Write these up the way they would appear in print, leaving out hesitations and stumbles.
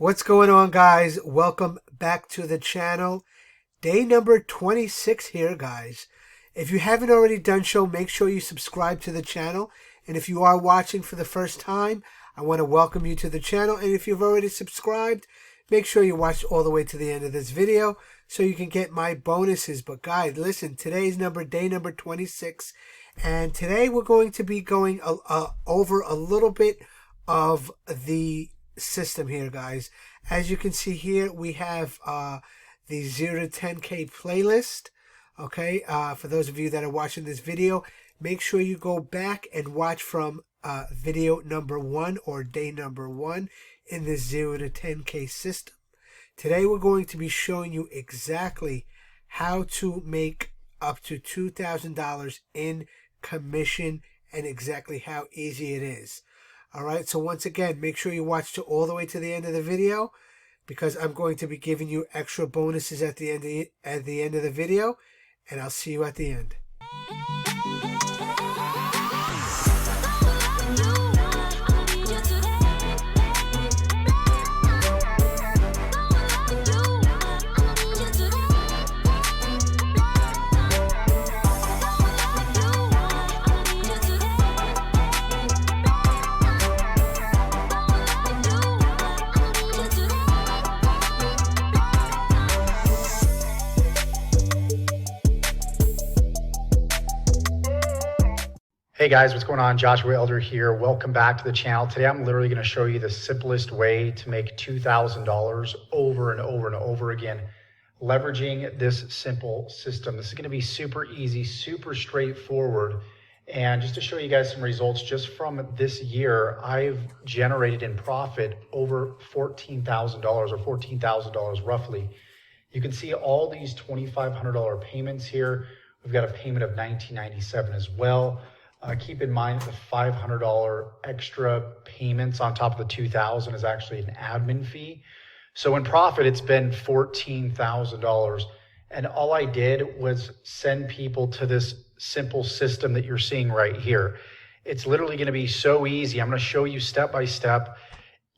What's going on, guys? Welcome back to the channel. Day number 26 here, guys. If you haven't already done so, make sure you subscribe to the channel. And if you are watching for the first time, I want to welcome you to the channel. And if you've already subscribed, make sure you watch all the way to the end of this video so you can get my bonuses. But guys, listen, today's day number 26. And today we're going to be going over a little bit of the system here, guys. As you can see here, we have the 0 to 10K playlist. Okay, for those of you that are watching this video, make sure you go back and watch from video number 1 or day number 1 in the 0 to 10K system. Today we're going to be showing you exactly how to make up to $2,000 in commission and exactly how easy it is. All right, so once again, make sure you watch all the way to the end of the video because I'm going to be giving you extra bonuses at the end of the video, and I'll see you at the end. Hey guys, what's going on? Joshua Elder here. Welcome back to the channel. Today I'm literally going to show you the simplest way to make $2,000 over and over and over again, leveraging this simple system. This is going to be super easy, super straightforward. And just to show you guys some results, just from this year, I've generated in profit over $14,000 or $14,000 roughly. You can see all these $2,500 payments here. We've got a payment of $1,997 as well. Keep in mind the $500 extra payments on top of the $2,000 is actually an admin fee. So in profit, it's been $14,000. And all I did was send people to this simple system that you're seeing right here. It's literally going to be so easy. I'm going to show you step by step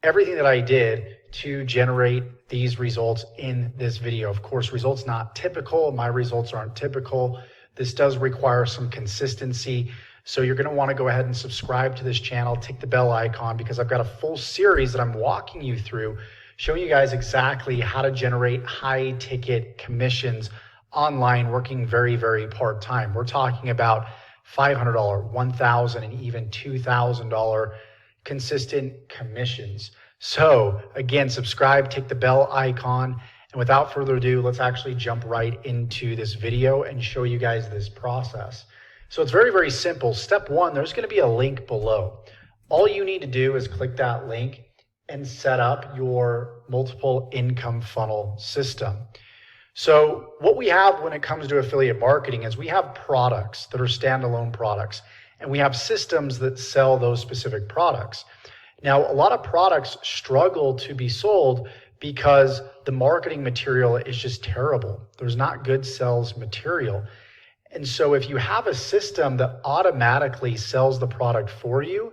everything that I did to generate these results in this video. Of course, results not typical. My results aren't typical. This does require some consistency. So you're going to want to go ahead and subscribe to this channel, tick the bell icon, because I've got a full series that I'm walking you through, showing you guys exactly how to generate high ticket commissions online, working very, very part-time. We're talking about $500, $1,000, and even $2,000 consistent commissions. So again, subscribe, tick the bell icon. And without further ado, let's actually jump right into this video and show you guys this process. So it's very, very simple. Step one, there's going to be a link below. All you need to do is click that link and set up your multiple income funnel system. So what we have when it comes to affiliate marketing is we have products that are standalone products, and we have systems that sell those specific products. Now, a lot of products struggle to be sold because the marketing material is just terrible. There's not good sales material. And so if you have a system that automatically sells the product for you,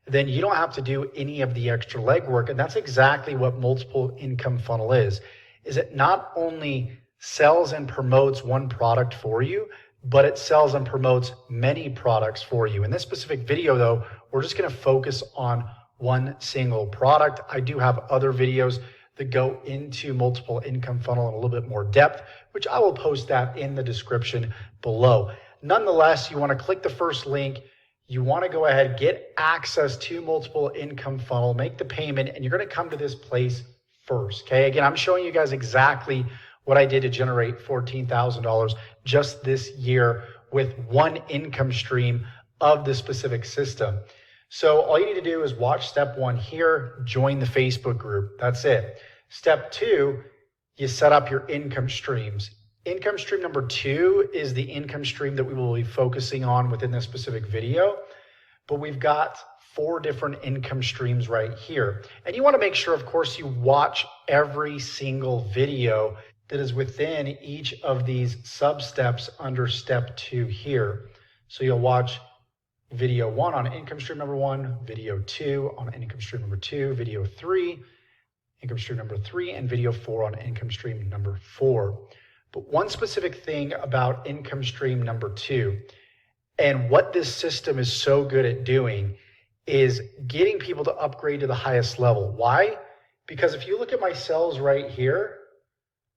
then you don't have to do any of the extra legwork. And that's exactly what multiple income funnel is it not only sells and promotes one product for you, but it sells and promotes many products for you. In this specific video though, we're just gonna focus on one single product. I do have other videos that go into multiple income funnel in a little bit more depth, which I will post that in the description below. Nonetheless, you want to click the first link. You want to go ahead, get access to multiple income funnel, make the payment, and you're going to come to this place first. Okay. Again, I'm showing you guys exactly what I did to generate $14,000 just this year with one income stream of this specific system. So all you need to do is watch step one here, join the Facebook group. That's it. Step two, you set up your income streams. Income stream number 2 is the income stream that we will be focusing on within this specific video. But we've got 4 different income streams right here. And you want to make sure, of course, you watch every single video that is within each of these sub-steps under step 2 here. So you'll watch video 1 on income stream number 1, video 2 on income stream number 2, video 3, income stream number 3, and video 4 on income stream number 4. But one specific thing about income stream number 2, and what this system is so good at doing, is getting people to upgrade to the highest level. Why? Because if you look at my cells right here,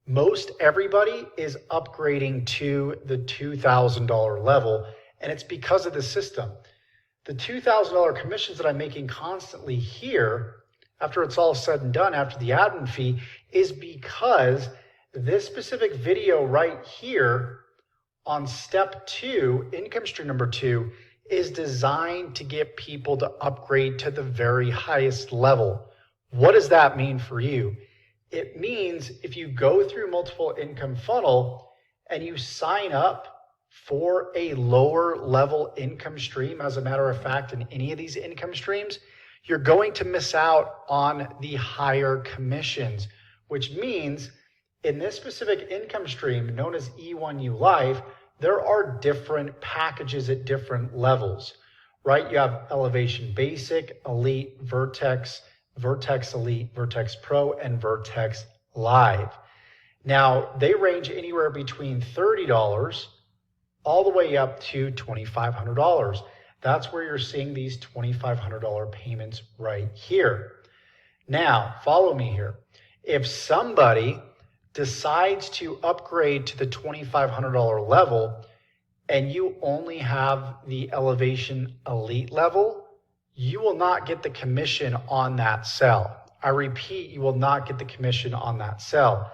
most everybody is upgrading to the $2,000 level, and it's because of the system. The $2,000 commissions that I'm making constantly here, after it's all said and done, after the admin fee, is because this specific video right here on step 2, income stream number 2, is designed to get people to upgrade to the very highest level. What does that mean for you? It means if you go through multiple income funnel and you sign up for a lower level income stream, as a matter of fact, in any of these income streams, you're going to miss out on the higher commissions, which means in this specific income stream known as E1U Life, there are different packages at different levels, right? You have Elevation Basic, Elite, Vertex, Vertex Elite, Vertex Pro, and Vertex Live. Now, they range anywhere between $30 all the way up to $2,500. That's where you're seeing these $2,500 payments right here. Now, follow me here. If somebody decides to upgrade to the $2,500 level and you only have the Elevation Elite level, you will not get the commission on that sell. I repeat, you will not get the commission on that sell.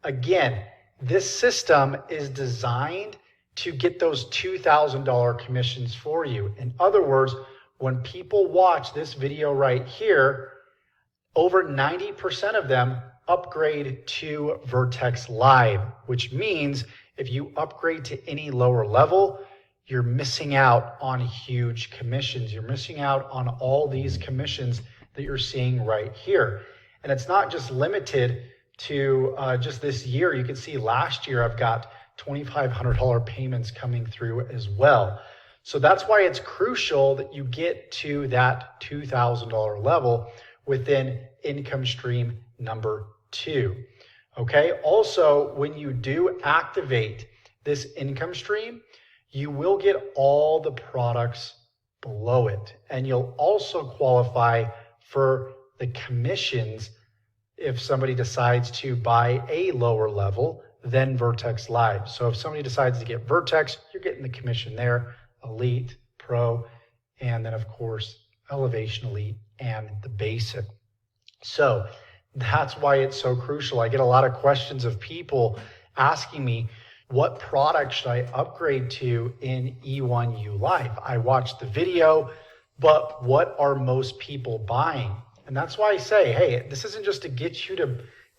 Again, this system is designed to get those $2,000 commissions for you. In other words, when people watch this video right here, over 90% of them upgrade to Vertex Live, which means if you upgrade to any lower level, you're missing out on huge commissions. You're missing out on all these commissions that you're seeing right here. And it's not just limited to just this year. You can see last year I've got $2,500 payments coming through as well. So that's why it's crucial that you get to that $2,000 level within income stream number 2. Okay. Also, when you do activate this income stream, you will get all the products below it. And you'll also qualify for the commissions if somebody decides to buy a lower level than Vertex Live. So if somebody decides to get Vertex, you're getting the commission there, Elite, Pro, and then of course, Elevation Elite and the Basic. So that's why it's so crucial. I get a lot of questions of people asking me, what product should I upgrade to in E1U Life? I watched the video, but what are most people buying? And that's why I say, hey, this isn't just to get you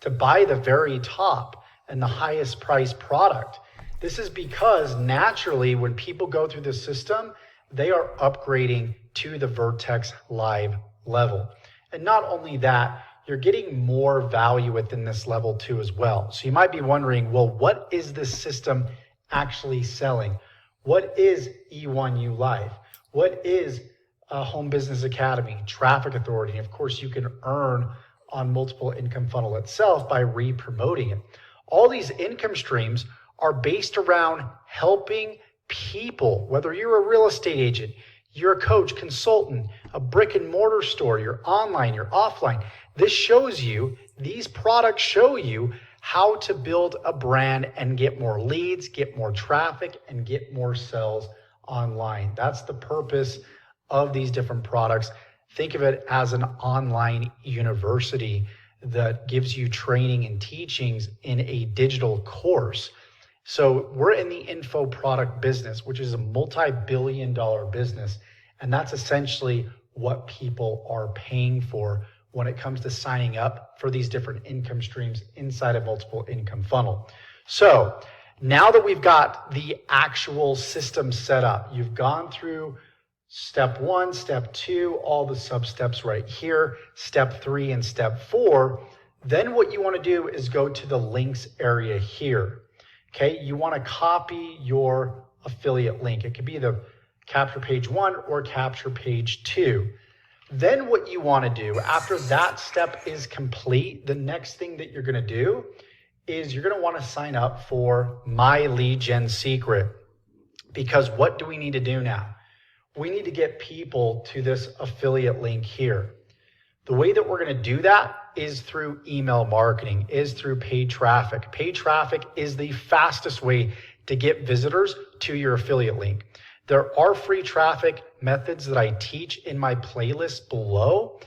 to buy the very top and the highest priced product. This is because naturally when people go through the system, they are upgrading to the Vertex Live level. And not only that, you're getting more value within this level too as well. So you might be wondering, well, what is this system actually selling? What is E1U Life? What is a Home Business Academy, Traffic Authority? And of course, you can earn on multiple income funnel itself by re-promoting it. All these income streams are based around helping people, whether you're a real estate agent, you're a coach, consultant, a brick and mortar store, you're online, you're offline. This shows you, these products show you how to build a brand and get more leads, get more traffic, and get more sales online. That's the purpose of these different products. Think of it as an online university that gives you training and teachings in a digital course. So we're in the info product business, which is a multi-billion-dollar business. And that's essentially what people are paying for when it comes to signing up for these different income streams inside a multiple income funnel. So now that we've got the actual system set up, you've gone through step 1, step 2, all the sub-steps right here, step 3 and step 4, then what you want to do is go to the links area here. Okay, you want to copy your affiliate link. It could be the capture page 1 or capture page 2. Then what you want to do after that step is complete, the next thing that you're going to do is you're going to want to sign up for My Lead Gen Secret. Because what do we need to do now? We need to get people to this affiliate link here. The way that we're going to do that is through email marketing, is through paid traffic. Paid traffic is the fastest way to get visitors to your affiliate link. There are free traffic methods that I teach in my playlist below,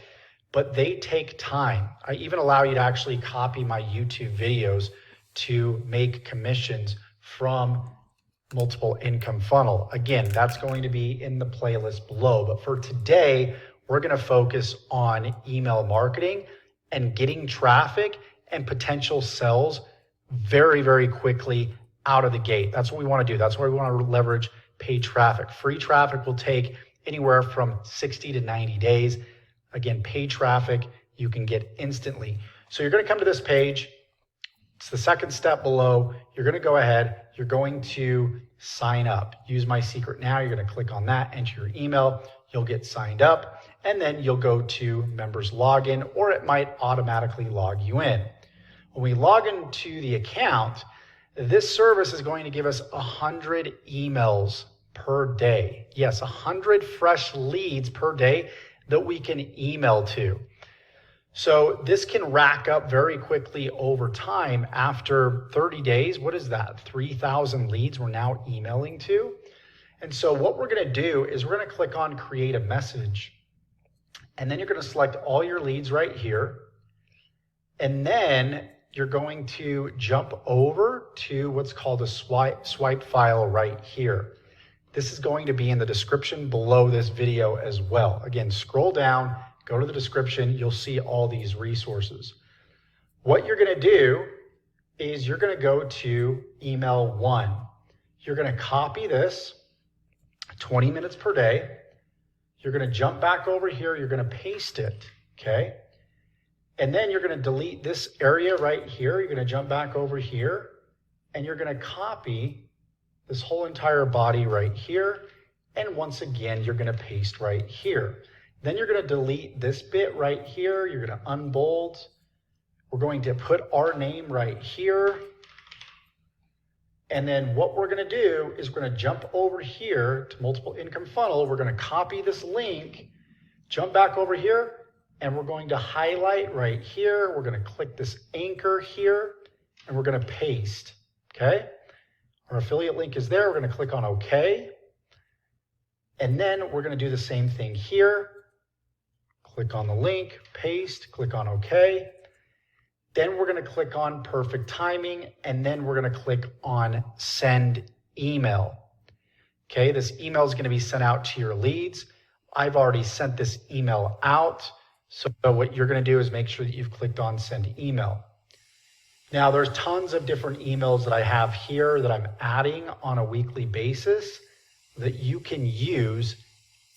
but they take time. I even allow you to actually copy my YouTube videos to make commissions from multiple income funnel. Again, that's going to be in the playlist below. But for today, we're going to focus on email marketing and getting traffic and potential sales very, very quickly out of the gate. That's what we want to do. That's why we want to leverage paid traffic. Free traffic will take anywhere from 60 to 90 days. Again, paid traffic you can get instantly. So you're going to come to this page. It's the second step below. You're going to go ahead. You're going to sign up. Use My Secret now. You're going to click on that, enter your email. You'll get signed up, and then you'll go to members login, or it might automatically log you in. When we log into the account, this service is going to give us 100 emails per day. Yes, 100 fresh leads per day that we can email to. So this can rack up very quickly over time. After 30 days, what is that? 3,000 leads we're now emailing to. And so what we're going to do is we're going to click on create a message. And then you're going to select all your leads right here. And then you're going to jump over to what's called a swipe file right here. This is going to be in the description below this video as well. Again, scroll down, go to the description, you'll see all these resources. What you're going to do is you're going to go to email 1. You're going to copy this 20 minutes per day. You're going to jump back over here, you're going to paste it, okay? And then you're going to delete this area right here. You're going to jump back over here, and you're going to copy this whole entire body right here. And once again, you're going to paste right here. Then you're going to delete this bit right here. You're going to unbold. We're going to put our name right here. And then what we're going to do is we're going to jump over here to multiple income funnel. We're going to copy this link, jump back over here, and we're going to highlight right here. We're going to click this anchor here, and we're going to paste, okay? Our affiliate link is there. We're going to click on OK. And then we're going to do the same thing here. Click on the link, paste, click on OK. Then we're going to click on perfect timing, and then we're going to click on send email. Okay, this email is going to be sent out to your leads. I've already sent this email out. So what you're going to do is make sure that you've clicked on send email. Now there's tons of different emails that I have here that I'm adding on a weekly basis that you can use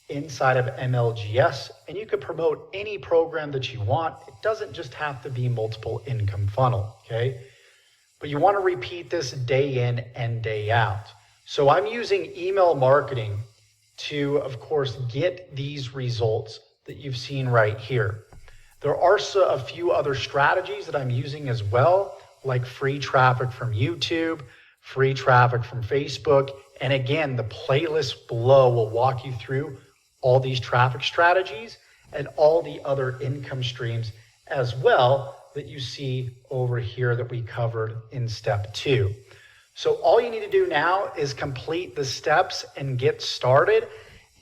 inside of MLGS, and you can promote any program that you want. It doesn't just have to be multiple income funnel, okay? But you want to repeat this day in and day out. So I'm using email marketing to, of course, get these results that you've seen right here. There are a few other strategies that I'm using as well, like free traffic from YouTube, free traffic from Facebook. And again, the playlist below will walk you through all these traffic strategies and all the other income streams as well that you see over here that we covered in step 2. So all you need to do now is complete the steps and get started.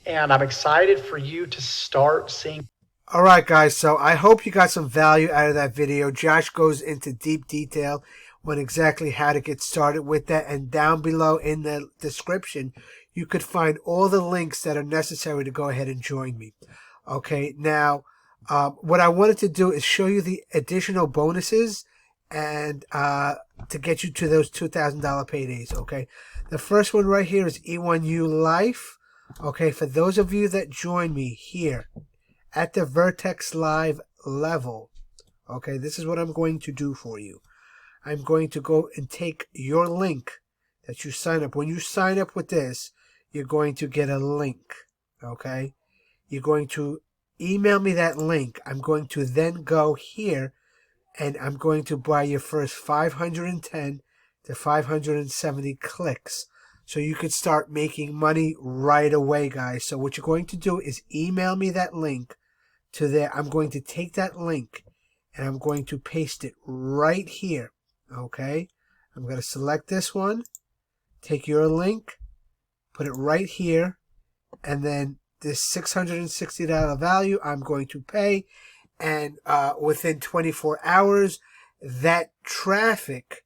And I'm excited for you to start seeing. All right, guys. So I hope you got some value out of that video. Josh goes into deep detail on exactly how to get started with that. And down below in the description, you could find all the links that are necessary to go ahead and join me. Okay. Now, what I wanted to do is show you the additional bonuses and to get you to those $2,000 paydays. Okay. The first one right here is E1U Life. Okay, for those of you that join me here at the Vertex Live level, okay, this is what I'm going to do for you. I'm going to go and take your link that you sign up. When you sign up with this, you're going to get a link, okay? You're going to email me that link. I'm going to then go here and I'm going to buy your first 510 to 570 clicks. So you could start making money right away, guys. So what you're going to do is email me that link to there. I'm going to take that link and I'm going to paste it right here. Okay. I'm going to select this one, take your link, put it right here, and then this $660 value I'm going to pay. And within 24 hours, that traffic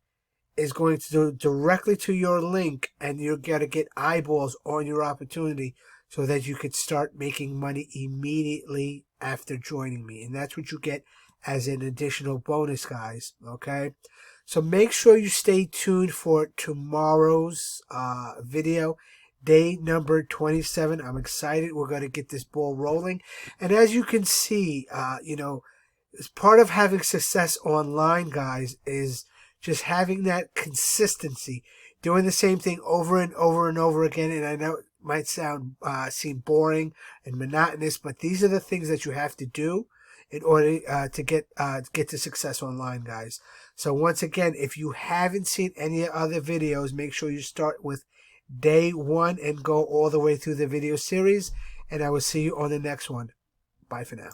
is going to go directly to your link, and you're going to get eyeballs on your opportunity so that you could start making money immediately after joining me. And that's what you get as an additional bonus, guys. Okay? So make sure you stay tuned for tomorrow's video, day number 27. I'm excited. We're going to get this ball rolling. And as you can see, part of having success online, guys, is just having that consistency, doing the same thing over and over and over again. And I know it might seem boring and monotonous, but these are the things that you have to do in order to get to success online, guys. So once again, if you haven't seen any other videos, make sure you start with day 1 and go all the way through the video series. And I will see you on the next one. Bye for now.